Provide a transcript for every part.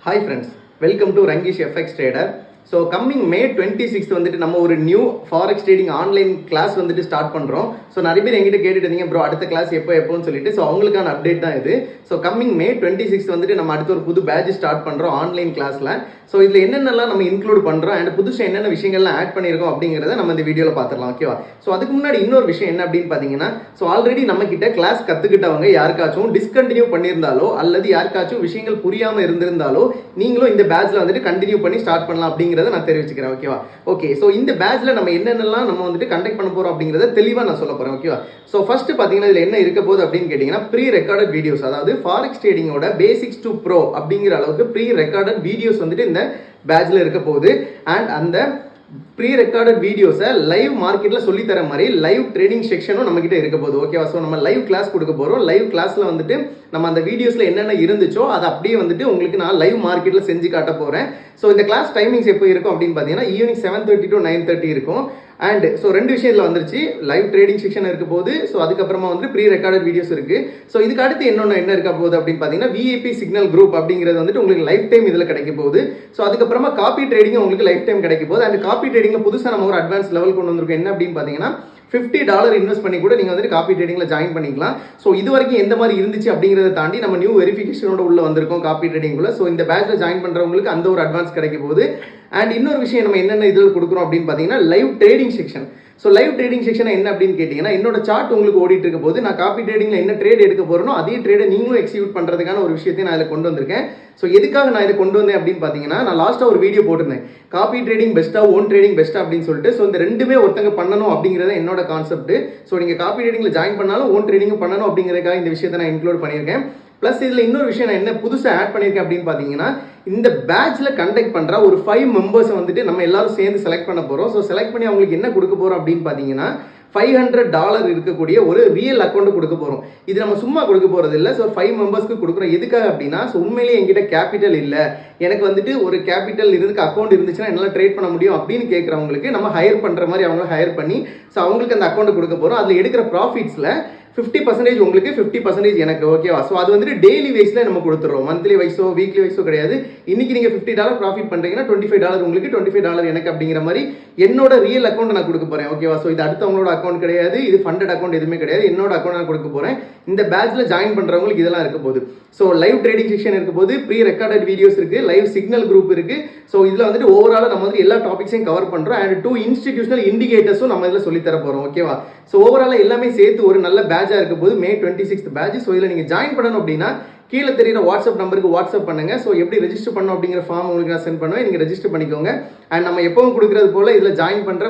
Hi friends, welcome to Rangish FX Trader. So coming May 26 வந்துட்டு நம்ம ஒரு new forex trading online class வந்துட்டு start பண்ணுறோம். So நிறைய பேர் எங்கிட்ட கேட்டுட்டு இருந்தீங்க ப்ரோ அடுத்த கிளாஸ் எப்போன்னு சொல்லிட்டு. ஸோ அவங்களுக்கான அப்டேட் தான் இது. ஸோ கம்மிங் மே 26 வந்துட்டு நம்ம அடுத்த ஒரு புது பேட்ச் ஸ்டார்ட் பண்ணுறோம் ஆன்லைன் கிளாஸில். ஸோ இதில் என்னென்னலாம் நம்ம இன்க்ளூட் பண்ணுறோம் அண்ட் புதுசாக என்னென்ன விஷயங்கள்லாம் ஆட் பண்ணியிருக்கோம் அப்படிங்கிறத நம்ம இந்த வீடியோவில் பார்த்துடலாம். ஓகேவா? ஸோ அதுக்கு முன்னாடி இன்னொரு விஷயம் என்ன அப்படின்னு பார்த்தீங்கன்னா, ஸோ ஆல்ரெடி நம்ம கிட்ட கிளாஸ் கற்றுக்கிட்டவங்க யாருக்காச்சும் டிஸ்கண்டினியூ பண்ணியிருந்தாலோ அல்லது யாருக்காச்சும் விஷயங்கள் புரியாமல் இருந்திருந்தாலோ நீங்களும் இந்த பேட்ச்ல வந்துட்டு கண்டினியூ பண்ணி ஸ்டார்ட் பண்ணலாம் அப்படிங்கிறத நான் தெரிவிச்சுக்கிறேன். ஓகேவா? ஓகே, ஸோ இந்த பேட்ச்ல நம்ம என்னென்னலாம் நம்ம வந்துட்டு கண்டக்ட் பண்ண போறோம் அப்படிங்கிறத தெளிவாக நான் சொல்ல போறேன். ஓகேவா? ஸோ ஃபர்ஸ்ட் பார்த்தீங்கன்னா இதில் என்ன இருக்க போகுது அப்படின்னு கேட்டிங்கன்னா, ப்ரீ ரெக்கார்டட் வீடியோஸ், அதாவது ஃபாரெக்ஸ் ட்ரேடிங்கோட பேசிக்ஸ் டு ப்ரோ அப்படிங்கிற அளவுக்கு ப்ரீ ரெக்கார்டட் வீடியோஸ் வந்துட்டு இந்த பேட்ச்ல இருக்க போகுது. அண்ட் அந்த ப்ரீ ரெக்கார்டட் வீடியோஸை லைவ் மார்க்கெட்டில் சொல்லி தர மாதிரி லைவ் ட்ரேடிங் செக்ஷனும் நம்ம கிட்ட இருக்க போகுது. ஓகேவா? ஸோ நம்ம லைவ் கிளாஸ் கொடுக்க போகிறோம். லைவ் கிளாஸில் வந்துட்டு நம்ம அந்த வீடியோஸில் என்னென்ன இருந்துச்சோ அதை அப்படியே வந்துட்டு உங்களுக்கு நான் லைவ் மார்க்கெட்டில் செஞ்சு காட்ட போகிறேன். ஸோ இந்த கிளாஸ் டைமிங்ஸ் எப்போ இருக்கும் அப்படின்னு பார்த்தீங்கன்னா, ஈவினிங் 7:30 to 9:30 இருக்கும். அண்ட் ஸோ ரெண்டு விஷயம் இதில் வந்துருச்சு. லைவ் ட்ரேடிங் செக்ஷன் இருக்க போது, ஸோ அதுக்கப்புறமா வந்து ப்ரீ ரெக்கார்டட் வீடியோஸ் இருக்கு. ஸோ இதுக்கு அடுத்து என்ன இருக்க போகுது அப்படின்னு பார்த்தீங்கன்னா, விஐபி சிக்னல் குரூப் அப்படிங்கிறது வந்துட்டு உங்களுக்கு லைஃப் டைம் இதில் கிடைக்க போகுது. ஸோ அதுக்கப்புறமா காப்பி ட்ரேடிங் உங்களுக்கு லைஃப் டைம் கிடைக்க போகுது. அண்ட் காப்பி ட்ரேடிங்ல புதுசாக நம்ம ஒரு அட்வான்ஸ் லெவல் கொண்டு வந்திருக்கோம். என்ன அப்படின்னு பார்த்தீங்கன்னா, $50 இன்வெஸ்ட் பண்ணி கூட நீங்கள் வந்துட்டு காப்பி ட்ரேடிங்ல ஜாயின் பண்ணிக்கலாம். ஸோ இது வரைக்கும் எந்த மாதிரி இருந்துச்சு அப்படிங்கிறத தாண்டி நம்ம நியூ வெரிஃபிகேஷனோட உள்ள வந்திருக்கோம் காப்பி ட்ரேடிங்குள்ள. ஸோ இந்த பேட்ச்ல ஜாயின் பண்றவங்களுக்கு அந்த ஒரு அட்வான்ஸ் கிடைக்க போகுது. அண்ட் இன்னொரு விஷயம் நம்ம என்னென்ன இதில் கொடுக்குறோம் அப்படின்னு பார்த்தீங்கன்னா, live trading section. So live trading section என்ன அப்படின்னு கேட்டிங்கன்னா, என்னோட சார்ட் உங்களுக்கு ஓடிட்டு இருக்க போது நான் காப்பி ட்ரேடிங்ல என்ன ட்ரேட் எடுக்க போறேனோ அதே ட்ரேடை நீங்களும் எக்ஸிக்யூட் பண்றதுக்கான ஒரு விஷயத்தை நான் இதில் கொண்டு வந்திருக்கேன். ஸோ எதுக்காக நான் இதை கொண்டு வந்தேன் அப்படின்னு பார்த்தீங்கன்னா, நான் லாஸ்ட்டாக ஒரு வீடியோ போட்டிருந்தேன், காப்பி ட்ரேடிங் பெஸ்ட்டா ஓன் ட்ரேடிங் பெஸ்ட்டா அப்படின்னு சொல்லிட்டு. ஸோ இந்த ரெண்டுமே ஒருத்தங்க பண்ணணும் அப்படிங்கிறத என்னோட கான்செப்ட். ஸோ நீங்கள் காப்பி ட்ரேடிங்ல ஜாயின் பண்ணாலும் ஓன் ட்ரேடிங்கும் பண்ணணும் அப்படிங்கிறதுக்காக இந்த விஷயத்தை நான் இன்க்ளூட் பண்ணியிருக்கேன். பிளஸ் இதில் இன்னொரு விஷயம் நான் என்ன புதுசாக ஆட் பண்ணியிருக்கேன் அப்படின்னு பார்த்தீங்கன்னா, இந்த பேட்ச்ல கண்டக்ட் பண்ற ஒரு 5 மெம்பர்ஸ் வந்துட்டு நம்ம எல்லாரும் சேர்ந்து செலக்ட் பண்ண போறோம். ஸோ செலக்ட் பண்ணி அவங்களுக்கு என்ன கொடுக்க போறோம் அப்படின்னு பார்த்தீங்கன்னா, $500 இருக்கக்கூடிய ஒரு ரியல் அக்கௌண்ட் கொடுக்க போறோம். இது நம்ம சும்மா கொடுக்க போறது இல்லை. ஸோ 5 மெம்பர்ஸ்க்கு கொடுக்குறோம். எதுக்காக அப்படின்னா, ஸோ உண்மையிலேயே என்கிட்ட கேபிட்டல் இல்லை, எனக்கு வந்துட்டு ஒரு கேபிட்டல் இருக்கு அக்கௌண்ட் இருந்துச்சுன்னா என்னால் ட்ரேட் பண்ண முடியும் அப்படின்னு கேட்குறவங்களுக்கு நம்ம ஹையர் பண்ற மாதிரி அவங்கள ஹையர் பண்ணி ஸோ அவங்களுக்கு அந்த அக்கௌண்ட் கொடுக்க போறோம். அதில் எடுக்கிற ப்ராஃபிட்ஸ்ல 50% உங்களுக்கு, 50% எனக்கு. ஓகேவா? ஸோ அது வந்துட்டு டெய்லி வைஸ்ல நம்ம கொடுத்துறோம். மந்த்லி வைஸோ வீக்லி வைஸோ கிடையாது. இன்னைக்கு நீங்க $50 ப்ராஃபிட் பண்றீங்கன்னா $25 உங்களுக்கு, $25 எனக்கு அப்படிங்கிற மாதிரி என்னோட ரியல் அக்கௌண்ட் நான் கொடுக்க போறேன். ஓகேவா? ஸோ இது அடுத்தவங்களோட அக்கௌண்ட் கிடையாது, இது ஃபண்டட் அக்கௌண்ட் எதுவுமே கிடையாது, என்னோட அக்கௌண்ட் நான் கொடுக்க போறேன். இந்த பேட்ச்ல ஜாயின் பண்றவங்களுக்கு இதெல்லாம் இருக்க போகுது. ஸோ லைவ் ட்ரேடிங் செக்ஷன் இருக்க போது, ப்ரீ ரெக்கார்டட் வீடியோஸ் இருக்கு, லைவ் சிக்னல் குரூப் இருக்கு. ஸோ இதுல வந்துட்டு ஓவரால் நம்ம வந்து எல்லா டாபிக்ஸையும் கவர் பண்றோம். அண்ட் 2 இன்ஸ்டிடியூஷனல் இண்டிகேட்டர்ஸும் நம்ம இதுல சொல்லி தர போறோம். ஓகேவா? ஸோ ஓவரால் எல்லாமே சேர்த்து ஒரு நல்ல பேட்சா இருக்க போது, மே 26 பேட்ச். ஸோ இதில் நீங்கள் ஜாயின் பண்ணணும் அப்படின்னா கீழே தெரியுற வாட்ஸ்அப் நம்பருக்கு வாட்ஸ்அப் பண்ணுங்க. ஸோ எப்படி ரெஜிஸ்டர் பண்ணணும் அப்படிங்கிற ஃபார்ம் உங்களுக்கு நான் சென்ட் பண்ணுவேன், நீங்கள் ரெஜிஸ்டர் பண்ணிக்கோங்க. அண்ட் நம்ம எப்பவும் கொடுக்குறது போல இதில் ஜாயின் பண்ணுற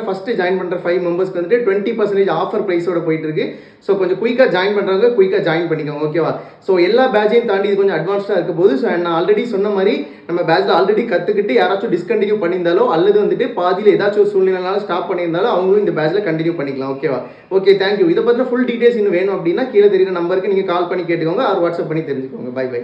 5 மெம்பர்ஸ்க்கு வந்துட்டு 20% ஆஃபர் ப்ரைஸோட போயிட்டு இருக்கு. ஸோ கொஞ்சம் குயிக்காக ஜாயின் பண்ணுறவங்க குயிக்காக ஜாயின் பண்ணிக்கோங்க. ஓகேவா? ஸோ எல்லா பேட்சையும் தாண்டி இது கொஞ்சம் அட்வான்ஸ்டாக இருக்க போது. ஸோ நான் ஆல்ரெடி சொன்ன மாதிரி நம்ம பேட்ச்ல ஆல்ரெடி கற்றுக்கிட்டு யாராச்சும் டிஸ்கண்டினியூ பண்ணியிருந்தாலோ அல்லது வந்துட்டு பாதியில் ஏதாச்சும் ஒரு சூழ்நிலைனால ஸ்டாப் பண்ணியிருந்தாலும் அவங்களும் இந்த பேட்ச்ல கண்டினியூ பண்ணிக்கலாம். ஓகேவா? Okay, thank you. இதை பற்றின ஃபுல் டீடைல்ஸ் இன்னும் வேணும் அப்படின்னா கீழே தெரியுற நம்பருக்கு நீங்கள் கால் பண்ணி கேட்டுக்கோங்க, ஆர் வாட்ஸ்அப் பண்ணி தெரிஞ்சுக்கோங்க. Bye by.